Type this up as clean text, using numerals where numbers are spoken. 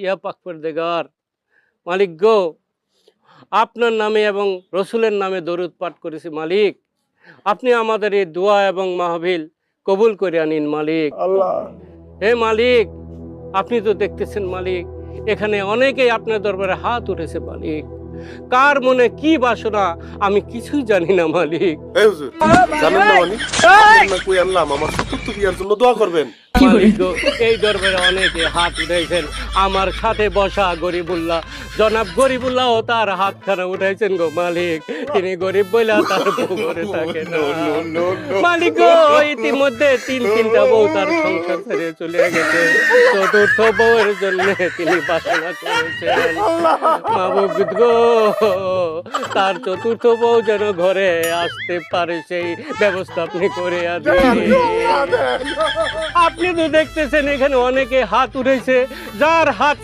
ইয়া পাক পরদেগার, মালিক গো, আপনার নামে এবং রসুলের নামে দরুদ পাঠ করেছি মালিক। আপনি আমাদের এই দোয়া এবং মাহফিল কবুল করে আনিন মালিক। আল্লাহ, হে মালিক, আপনি তো দেখতেছেন মালিক, এখানে অনেকেই আপনার দরবারে হাত উঠেছে মালিক। কার মনে কি বাসনা আমি কিছুই জানি না মালিক। এই হুজুর, জানেন না মানে আপনার না কই আনলাম আমার চতুর্থ বিয়ার জন্য দোয়া করবেন। মালিক গো, এই দরবারে অনেকে হাত উঠাইছেন। আমার সাথে বসা গরিবুল্লাহ, জনাব গরিবুল্লাহ ও তার হাতখানা উঠাইছেন গো মালিক। তিনি গরিব বইলা তার বউ ঘরে থাকে না মালিক গো। ইতিমধ্যে তিনটা বউ তার সংসার ছেড়ে চলে গেছে। চতুর্থ বউয়ের জন্য তিনি বাসনা করেছেন। মাহবুব গো, তার চতুর্থ বউ যেন ঘরে আসতে পারে সেই ব্যবস্থা আপনি করে দিন। আপনি তো দেখতেছেন এখানে অনেকে হাত উঠেছে, যার হাত